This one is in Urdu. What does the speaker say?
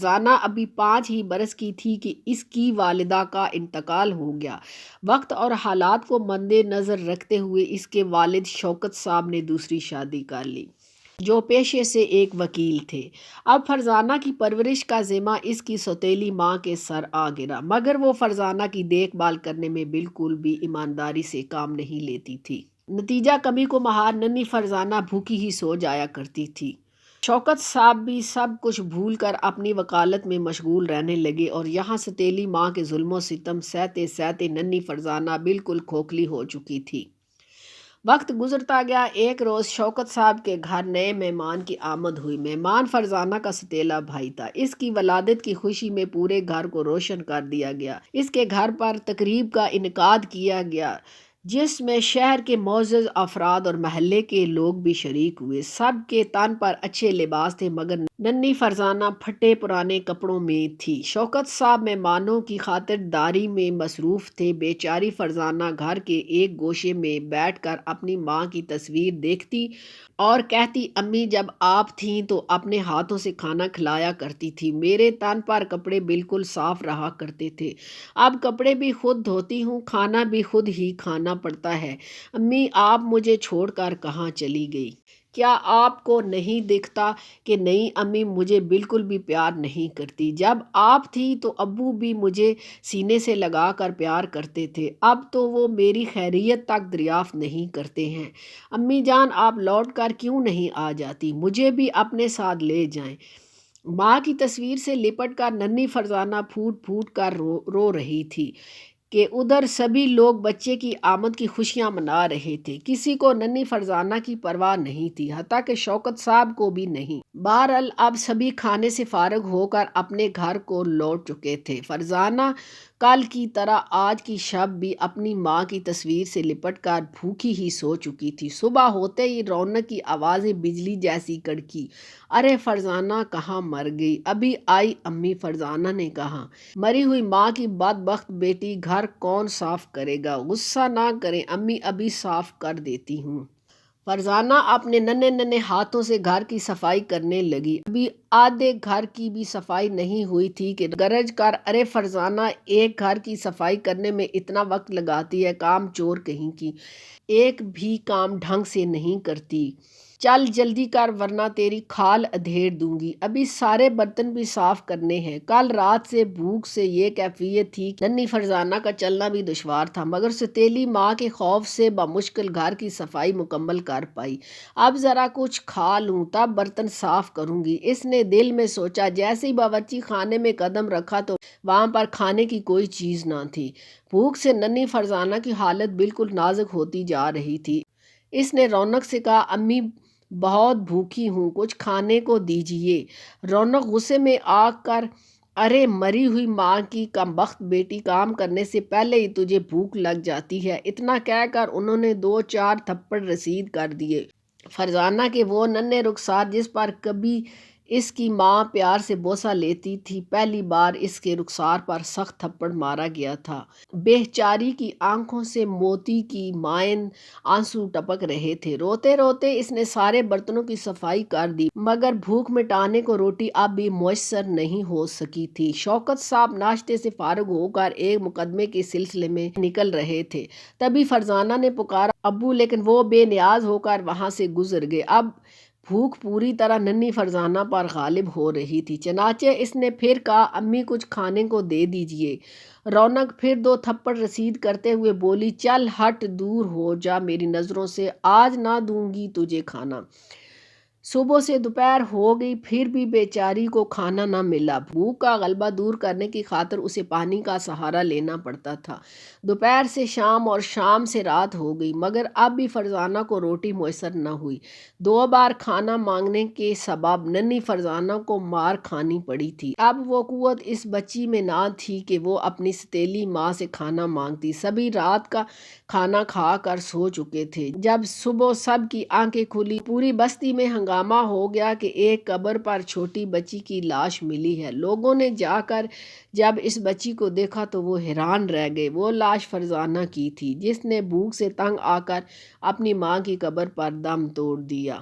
فرزانہ ابھی 5 ہی برس کی تھی کہ اس کی والدہ کا انتقال ہو گیا۔ وقت اور حالات کو مد نظر رکھتے ہوئے اس کے والد شوکت صاحب نے دوسری شادی کر لی، جو پیشے سے ایک وکیل تھے۔ اب فرزانہ کی پرورش کا ذمہ اس کی سوتیلی ماں کے سر آ گرا، مگر وہ فرزانہ کی دیکھ بھال کرنے میں بالکل بھی ایمانداری سے کام نہیں لیتی تھی۔ نتیجہ کمی کو مہار ننھی فرزانہ بھوکی ہی سو جایا کرتی تھی۔ شوکت صاحب بھی سب کچھ بھول کر اپنی وکالت میں مشغول رہنے لگے اور یہاں سوتیلی ماں کے ظلم و ستم سہتے سہتے ننھی فرزانہ بالکل کھوکھلی ہو چکی تھی۔ وقت گزرتا گیا۔ ایک روز شوکت صاحب کے گھر نئے مہمان کی آمد ہوئی۔ مہمان فرزانہ کا سوتیلا بھائی تھا۔ اس کی ولادت کی خوشی میں پورے گھر کو روشن کر دیا گیا۔ اس کے گھر پر تقریب کا انعقاد کیا گیا، جس میں شہر کے معزز افراد اور محلے کے لوگ بھی شریک ہوئے۔ سب کے تن پر اچھے لباس تھے، مگر ننھی فرزانہ پھٹے پرانے کپڑوں میں تھی۔ شوکت صاحب مہمانوں کی خاطرداری میں مصروف تھے۔ بیچاری فرزانہ گھر کے ایک گوشے میں بیٹھ کر اپنی ماں کی تصویر دیکھتی اور کہتی، امی جب آپ تھیں تو اپنے ہاتھوں سے کھانا کھلایا کرتی تھی، میرے تن پر کپڑے بالکل صاف رہا کرتے تھے، اب کپڑے بھی خود دھوتی ہوں، کھانا بھی خود ہی کھانا پڑتا ہے۔ امی آپ مجھے چھوڑ کر کہاں چلی گئی؟ کیا آپ کو نہیں دکھتا کہ نئی امی مجھے بالکل بھی پیار نہیں کرتی؟ جب آپ تھی تو ابو بھی مجھے سینے سے لگا کر پیار کرتے تھے، اب تو وہ میری خیریت تک دریافت نہیں کرتے ہیں۔ امی جان آپ لوٹ کر کیوں نہیں آ جاتی؟ مجھے بھی اپنے ساتھ لے جائیں۔ ماں کی تصویر سے لپٹ کر ننھی فرزانہ پھوٹ پھوٹ کر رو رہی تھی کہ ادھر سبھی لوگ بچے کی آمد کی خوشیاں منا رہے تھے۔ کسی کو ننھی فرزانہ کی پرواہ نہیں تھی، حتیٰ کہ شوکت صاحب کو بھی نہیں۔ بہرحال اب سبھی کھانے سے فارغ ہو کر اپنے گھر کو لوٹ چکے تھے۔ فرزانہ کل کی طرح آج کی شب بھی اپنی ماں کی تصویر سے لپٹ کر بھوکی ہی سو چکی تھی۔ صبح ہوتے ہی رونق کی آوازیں بجلی جیسی کڑکی، ارے فرزانہ کہاں مر گئی؟ ابھی آئی امی، فرزانہ نے کہا۔ مری ہوئی ماں کی بدبخت بیٹی، گھر کون صاف کرے گا؟ غصہ نہ کریں امی، ابھی صاف کر دیتی ہوں۔ فرزانہ اپنے ننھے ننھے ہاتھوں سے گھر کی صفائی کرنے لگی۔ ابھی آدھے گھر کی بھی صفائی نہیں ہوئی تھی کہ گرج کر، ارے فرزانہ ایک گھر کی صفائی کرنے میں اتنا وقت لگاتی ہے، کام چور کہیں کی، ایک بھی کام ڈھنگ سے نہیں کرتی، چل جلدی کر ورنہ تیری کھال ادھیڑ دوں گی۔ ابھی سارے برتن بھی صاف کرنے ہیں۔ کل رات سے بھوک سے یہ کیفیت تھی کہ ننھی فرزانہ کا چلنا بھی دشوار تھا، مگر سوتیلی ماں کے خوف سے بمشکل گھر کی صفائی مکمل کر پائی۔ اب ذرا کچھ کھا لوں تب برتن صاف کروں گی، اس نے دل میں سوچا۔ جیسے ہی باورچی خانے میں قدم رکھا تو وہاں پر کھانے کی کوئی چیز نہ تھی۔ بھوک سے ننھی فرزانہ کی حالت بالکل نازک ہوتی جا رہی تھی۔ اس نے رونق سے کہا، امی بہت بھوکی ہوں، کچھ کھانے کو دیجیے۔ رونق غصے میں آ کر، ارے مری ہوئی ماں کی کمبخت بیٹی، کام کرنے سے پہلے ہی تجھے بھوک لگ جاتی ہے۔ اتنا کہہ کر انہوں نے 2-4 تھپڑ رسید کر دیے۔ فرزانہ کے وہ ننھے رخسار جس پر کبھی اس کی ماں پیار سے بوسہ لیتی تھی، پہلی بار اس کے رخسار پر سخت تھپڑ مارا گیا تھا۔ بیچاری کی آنکھوں سے موتی کی مانند آنسو ٹپک رہے تھے۔ روتے روتے اس نے سارے برتنوں کی صفائی کر دی، مگر بھوک مٹانے کو روٹی اب بھی میسر نہیں ہو سکی تھی۔ شوکت صاحب ناشتے سے فارغ ہو کر ایک مقدمے کے سلسلے میں نکل رہے تھے، تبھی فرزانہ نے پکارا، ابو، لیکن وہ بے نیاز ہو کر وہاں سے گزر گئے۔ اب بھوک پوری طرح ننھی فرزانہ پر غالب ہو رہی تھی، چنانچہ اس نے پھر کہا، امی کچھ کھانے کو دے دیجیے۔ رونق پھر 2 تھپڑ رسید کرتے ہوئے بولی، چل ہٹ، دور ہو جا میری نظروں سے، آج نہ دوں گی تجھے کھانا۔ صبح سے دوپہر ہو گئی، پھر بھی بیچاری کو کھانا نہ ملا۔ بھوک کا غلبہ دور کرنے کی خاطر اسے پانی کا سہارا لینا پڑتا تھا۔ دوپہر سے شام اور شام سے رات ہو گئی، مگر اب بھی فرزانہ کو روٹی میسر نہ ہوئی۔ 2 بار کھانا مانگنے کے سبب ننھی فرزانہ کو مار کھانی پڑی تھی۔ اب وہ قوت اس بچی میں نہ تھی کہ وہ اپنی سوتیلی ماں سے کھانا مانگتی۔ سبھی رات کا کھانا کھا کر سو چکے تھے۔ جب صبح سب کی آنکھیں کھلی، پوری بستی میں ہنگامہ ہو گیا کہ ایک قبر پر چھوٹی بچی کی لاش ملی ہے۔ لوگوں نے جا کر جب اس بچی کو دیکھا تو وہ حیران رہ گئے۔ وہ لاش فرزانہ کی تھی، جس نے بھوک سے تنگ آ کر اپنی ماں کی قبر پر دم توڑ دیا۔